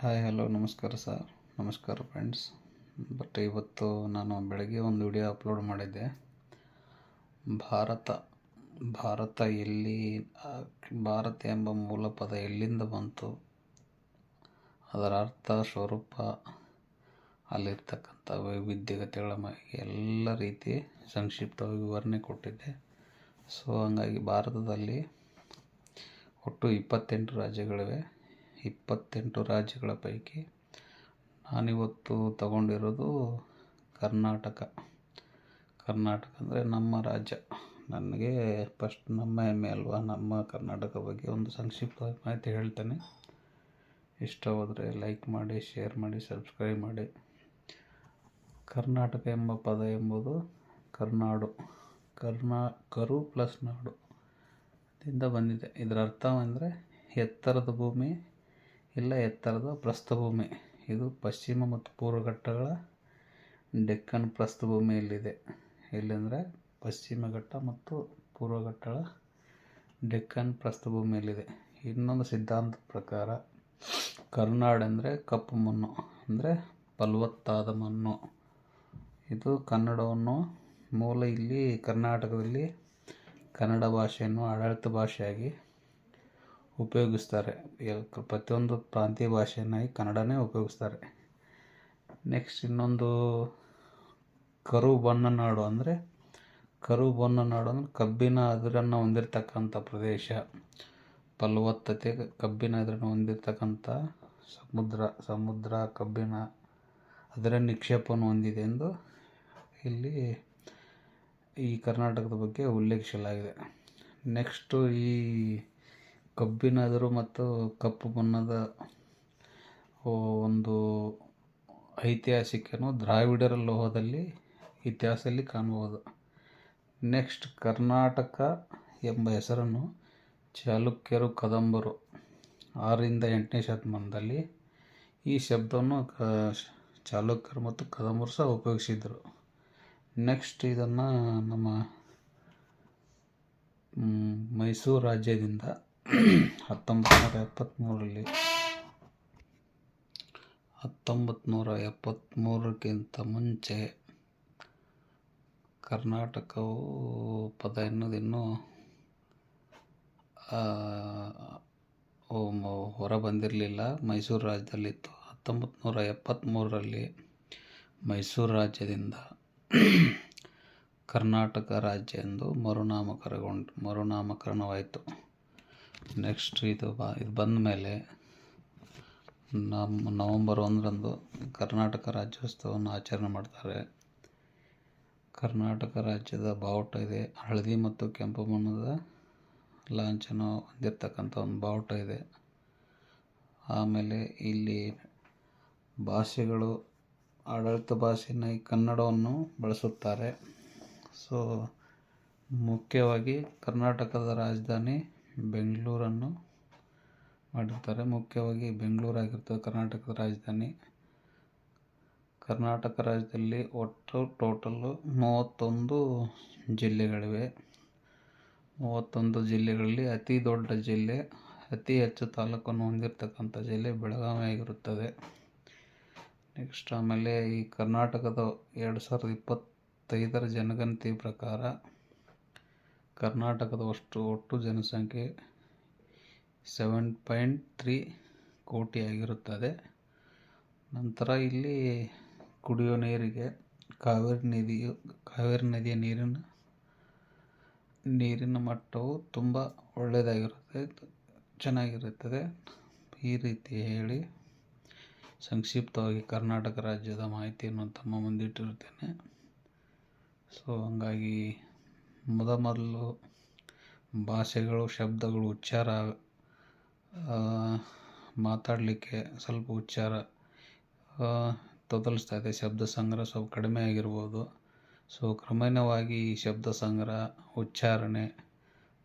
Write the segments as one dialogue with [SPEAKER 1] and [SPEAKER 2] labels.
[SPEAKER 1] Hi hello ನಮಸ್ಕಾರ sir. ನಮಸ್ಕಾರ friends. ಇವತ್ತು ನಾನು ಬೆಳಗ್ಗೆ ಒಂದು ವಿಡಿಯೋ ಅಪ್ಲೋಡ್ ಮಾಡಿದ್ದೆ. ಭಾರತ ಭಾರತ ಎಲ್ಲಿ ಭಾರತ ಎಂಬ ಮೂಲ ಪದ ಎಲ್ಲಿಂದ ಬಂತು, ಅದರ ಅರ್ಥ, ಸ್ವರೂಪ, ಅಲ್ಲಿರ್ತಕ್ಕಂಥ ವೈವಿಧ್ಯತೆಗಳ ಎಲ್ಲ ರೀತಿ ಸಂಕ್ಷಿಪ್ತವಾಗಿ ವಿವರಣೆ ಕೊಟ್ಟಿದ್ದೆ. ಸೊ ಹಂಗಾಗಿ ಭಾರತದಲ್ಲಿ ಒಟ್ಟು 28 ರಾಜ್ಯಗಳಿವೆ. 28 ರಾಜ್ಯಗಳ ಪೈಕಿ ನಾನಿವತ್ತು ತಗೊಂಡಿರೋದು ಕರ್ನಾಟಕ ಅಂದರೆ ನಮ್ಮ ರಾಜ್ಯ. ನನಗೆ ಫಸ್ಟ್ ನಮ್ಮ ಹೆಮ್ಮೆ ಅಲ್ವಾ, ನಮ್ಮ ಕರ್ನಾಟಕ ಬಗ್ಗೆ ಒಂದು ಸಂಕ್ಷಿಪ್ತ ಮಾಹಿತಿ ಹೇಳ್ತೇನೆ. ಇಷ್ಟವಾದರೆ ಲೈಕ್ ಮಾಡಿ, ಶೇರ್ ಮಾಡಿ, ಸಬ್ಸ್ಕ್ರೈಬ್ ಮಾಡಿ. ಕರ್ನಾಟಕ ಎಂಬ ಪದ ಎಂಬುದು ಕರ್ನಾಡು, ಕರು ಪ್ಲಸ್ ನಾಡು ದಿಂದ ಬಂದಿದೆ. ಇದರ ಅರ್ಥವೆಂದರೆ ಎತ್ತರದ ಭೂಮಿ ಇಲ್ಲ ಎತ್ತರದ ಪ್ರಸ್ಥಭೂಮಿ. ಇದು ಪಶ್ಚಿಮ ಮತ್ತು ಪೂರ್ವ ಘಟ್ಟಗಳ ಡೆಕ್ಕನ್ ಪ್ರಸ್ಥಭೂಮಿಯಲ್ಲಿದೆ. ಎಲ್ಲಿಂದರೆ ಪಶ್ಚಿಮ ಘಟ್ಟ ಮತ್ತು ಪೂರ್ವ ಘಟ್ಟಗಳ ಡೆಕ್ಕನ್ ಪ್ರಸ್ಥಭೂಮಿಯಲ್ಲಿದೆ. ಇನ್ನೊಂದು ಸಿದ್ಧಾಂತದ ಪ್ರಕಾರ ಕರ್ನಾಡು ಅಂದರೆ ಕಪ್ಪು ಮಣ್ಣು, ಅಂದರೆ ಫಲವತ್ತಾದ ಮಣ್ಣು. ಇದು ಕನ್ನಡವನ್ನು ಮೂಲ ಇಲ್ಲಿ ಕರ್ನಾಟಕದಲ್ಲಿ ಕನ್ನಡ ಭಾಷೆಯನ್ನು ಆಡಳಿತ ಭಾಷೆಯಾಗಿ ಉಪಯೋಗಿಸ್ತಾರೆ. ಪ್ರತಿಯೊಂದು ಪ್ರಾಂತೀಯ ಭಾಷೆಯನ್ನಾಗಿ ಕನ್ನಡನೇ ಉಪಯೋಗಿಸ್ತಾರೆ. ನೆಕ್ಸ್ಟ್ ಇನ್ನೊಂದು ಕರು ಬಣ್ಣ ನಾಡು ಅಂದರೆ ಕಬ್ಬಿನ ಅದಿರನ್ನು ಹೊಂದಿರತಕ್ಕಂಥ ಪ್ರದೇಶ. ಫಲವತ್ತತೆ, ಕಬ್ಬಿನ ಅದಿರನ್ನು ಹೊಂದಿರತಕ್ಕಂಥ ಸಮುದ್ರ ಕಬ್ಬಿನ ಅದರ ನಿಕ್ಷೇಪವನ್ನು ಹೊಂದಿದೆ ಎಂದು ಇಲ್ಲಿ ಈ ಕರ್ನಾಟಕದ ಬಗ್ಗೆ ಉಲ್ಲೇಖಿಸಲಾಗಿದೆ. ನೆಕ್ಸ್ಟು ಈ ಕಬ್ಬಿನ ಅದಿರು ಮತ್ತು ಕಪ್ಪು ಬಣ್ಣದ ಒಂದು ಐತಿಹಾಸಿಕನು ದ್ರಾವಿಡರ ಲೋಹದಲ್ಲಿ ಇತಿಹಾಸದಲ್ಲಿ ಕಾಣಬಹುದು. ನೆಕ್ಸ್ಟ್ ಕರ್ನಾಟಕ ಎಂಬ ಹೆಸರನ್ನು ಚಾಲುಕ್ಯರು, ಕದಂಬರು 6ರಿಂದ 8ನೇ ಶತಮಾನದಲ್ಲಿ ಈ ಶಬ್ದವನ್ನು ಚಾಲುಕ್ಯರು ಮತ್ತು ಕದಂಬರು ಸಹ ಉಪಯೋಗಿಸಿದರು. ನೆಕ್ಸ್ಟ್ ಇದನ್ನು ನಮ್ಮ ಮೈಸೂರು ರಾಜ್ಯದಿಂದ 1973ಕ್ಕಿಂತ ಮುಂಚೆ ಕರ್ನಾಟಕವು ಪದ ಎನ್ನುವುದು ಇನ್ನೂ ಹೊರ ಬಂದಿರಲಿಲ್ಲ, ಮೈಸೂರು ರಾಜ್ಯದಲ್ಲಿತ್ತು. 1973ರಲ್ಲಿ ಮೈಸೂರು ರಾಜ್ಯದಿಂದ ಕರ್ನಾಟಕ ರಾಜ್ಯ ಎಂದು ಮರುನಾಮಕರಣವಾಯಿತು. ನೆಕ್ಸ್ಟ್ ಇದು ಬಂದ ಮೇಲೆ ನವಂಬರ್ 1ರಂದು ಕರ್ನಾಟಕ ರಾಜ್ಯೋತ್ಸವವನ್ನು ಆಚರಣೆ ಮಾಡ್ತಾರೆ. ಕರ್ನಾಟಕ ರಾಜ್ಯದ ಬಾವುಟ ಇದೆ. ಹಳದಿ ಮತ್ತು ಕೆಂಪು ಬಣ್ಣದ ಲಾಂಛನ ಹೊಂದಿರತಕ್ಕಂಥ ಒಂದು ಬಾವುಟ ಇದೆ. ಆಮೇಲೆ ಇಲ್ಲಿ ಭಾಷೆಗಳು, ಆಡಳಿತ ಭಾಷೆಯಾಗಿ ಕನ್ನಡವನ್ನು ಬಳಸುತ್ತಾರೆ. ಸೊ ಮುಖ್ಯವಾಗಿ ಕರ್ನಾಟಕದ ರಾಜಧಾನಿ ಬೆಂಗಳೂರನ್ನು ಮಾಡಿರ್ತಾರೆ. ಮುಖ್ಯವಾಗಿ ಬೆಂಗಳೂರಾಗಿರ್ತದೆ ಕರ್ನಾಟಕದ ರಾಜಧಾನಿ. ಕರ್ನಾಟಕ ರಾಜ್ಯದಲ್ಲಿ ಒಟ್ಟು ಟೋಟಲ್ಲು 31 ಜಿಲ್ಲೆಗಳಿವೆ. 31 ಜಿಲ್ಲೆಗಳಲ್ಲಿ ಅತಿ ದೊಡ್ಡ ಜಿಲ್ಲೆ, ಅತಿ ಹೆಚ್ಚು ತಾಲೂಕನ್ನು ಹೊಂದಿರತಕ್ಕಂಥ ಜಿಲ್ಲೆ ಬೆಳಗಾವಿ ಆಗಿರುತ್ತದೆ. ನೆಕ್ಸ್ಟ್ ಆಮೇಲೆ ಈ ಕರ್ನಾಟಕದ 2025ರ ಜನಗಣತಿ ಪ್ರಕಾರ ಕರ್ನಾಟಕದ ಒಟ್ಟು ಜನಸಂಖ್ಯೆ 7.3 ಕೋಟಿ ಆಗಿರುತ್ತದೆ. ನಂತರ ಇಲ್ಲಿ ಕುಡಿಯುವ ನೀರಿಗೆ ಕಾವೇರಿ ನದಿಯ ನೀರಿನ ಮಟ್ಟವು ತುಂಬ ಒಳ್ಳೆಯದಾಗಿರುತ್ತದೆ, ಚೆನ್ನಾಗಿರುತ್ತದೆ. ಈ ರೀತಿ ಹೇಳಿ ಸಂಕ್ಷಿಪ್ತವಾಗಿ ಕರ್ನಾಟಕ ರಾಜ್ಯದ ಮಾಹಿತಿಯನ್ನು ತಮ್ಮ ಮುಂದಿಟ್ಟಿರುತ್ತೇನೆ. ಸೊ ಹಂಗಾಗಿ ಮೊದಲು ಭಾಷೆಗಳು, ಶಬ್ದಗಳು, ಉಚ್ಚಾರ, ಮಾತಾಡಲಿಕ್ಕೆ ಸ್ವಲ್ಪ ಉಚ್ಚಾರ ತೊದಲಿಸ್ತಾ ಇದೆ. ಶಬ್ದ ಸಂಗ್ರಹ ಸ್ವಲ್ಪ ಕಡಿಮೆ ಆಗಿರ್ಬೋದು. ಸೊ ಕ್ರಮೇಣವಾಗಿ ಈ ಶಬ್ದ ಸಂಗ್ರಹ, ಉಚ್ಚಾರಣೆ,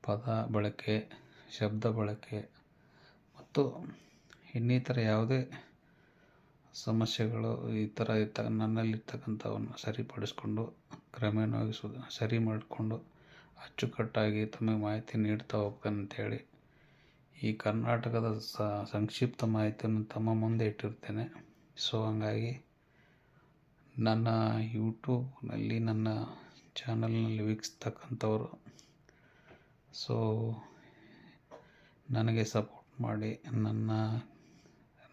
[SPEAKER 1] ಪದ ಬಳಕೆ, ಶಬ್ದ ಬಳಕೆ ಮತ್ತು ಇನ್ನಿತರ ಯಾವುದೇ ಸಮಸ್ಯೆಗಳು ಈ ಥರ ನನ್ನಲ್ಲಿರ್ತಕ್ಕಂಥವನ್ನು ಸರಿಪಡಿಸ್ಕೊಂಡು ಕ್ರಮೇಣವಾಗಿ ಸರಿ ಮಾಡಿಕೊಂಡು ಅಚ್ಚುಕಟ್ಟಾಗಿ ತಮಗೆ ಮಾಹಿತಿ ನೀಡ್ತಾ ಹೋಗ್ತಾನೆ ಅಂತೇಳಿ ಈ ಕರ್ನಾಟಕದ ಸಂಕ್ಷಿಪ್ತ ಮಾಹಿತಿಯನ್ನು ತಮ್ಮ ಮುಂದೆ ಇಟ್ಟಿರ್ತೇನೆ. ಸೊ ಹಂಗಾಗಿ ನನ್ನ ಯೂಟ್ಯೂಬ್ನಲ್ಲಿ ನನ್ನ ಚಾನಲ್ನಲ್ಲಿ ವೀಕ್ಷಿಸ್ತಕ್ಕಂಥವ್ರು ಸೊ ನನಗೆ ಸಪೋರ್ಟ್ ಮಾಡಿ,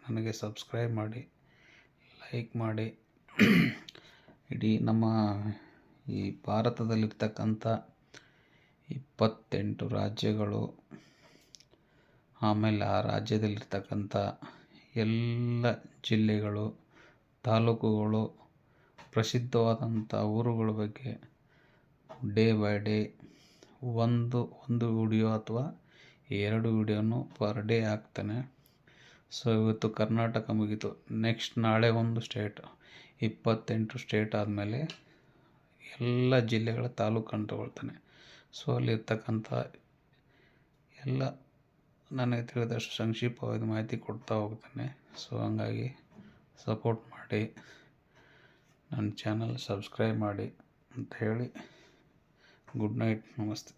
[SPEAKER 1] ನನಗೆ ಸಬ್ಸ್ಕ್ರೈಬ್ ಮಾಡಿ, ಲೈಕ್ ಮಾಡಿ. ಇಡೀ ನಮ್ಮ ಈ ಭಾರತದಲ್ಲಿರ್ತಕ್ಕಂಥ 28 ರಾಜ್ಯಗಳು, ಆಮೇಲೆ ಆ ರಾಜ್ಯದಲ್ಲಿರ್ತಕ್ಕಂಥ ಎಲ್ಲ ಜಿಲ್ಲೆಗಳು, ತಾಲೂಕುಗಳು, ಪ್ರಸಿದ್ಧವಾದಂಥ ಊರುಗಳ ಬಗ್ಗೆ ಡೇ ಬೈ ಡೇ ಒಂದು ವಿಡಿಯೋ ಅಥವಾ 2 ವಿಡಿಯೋನು ಪರ್ ಡೇ ಹಾಕ್ತಾನೆ. ಸೊ ಇವತ್ತು ಕರ್ನಾಟಕ ಮುಗೀತು. ನೆಕ್ಸ್ಟ್ ನಾಳೆ ಒಂದು ಸ್ಟೇಟ್, 28 ಸ್ಟೇಟ್ ಆದಮೇಲೆ ಎಲ್ಲ ಜಿಲ್ಲೆಗಳ ತಾಲೂಕನ್ನು ತಗೊಳ್ತಾನೆ. ಸೊ ಅಲ್ಲಿರ್ತಕ್ಕಂಥ ಎಲ್ಲ ನನಗೆ ತಿಳಿದಷ್ಟು ಸಂಕ್ಷಿಪ್ತವಾದ ಮಾಹಿತಿ ಕೊಡ್ತಾ ಹೋಗ್ತಾನೆ. ಸೊ ಹಂಗಾಗಿ ಸಪೋರ್ಟ್ ಮಾಡಿ, ನನ್ನ ಚಾನಲ್ ಸಬ್ಸ್ಕ್ರೈಬ್ ಮಾಡಿ ಅಂತ ಹೇಳಿ ಗುಡ್ ನೈಟ್, ನಮಸ್ತೆ.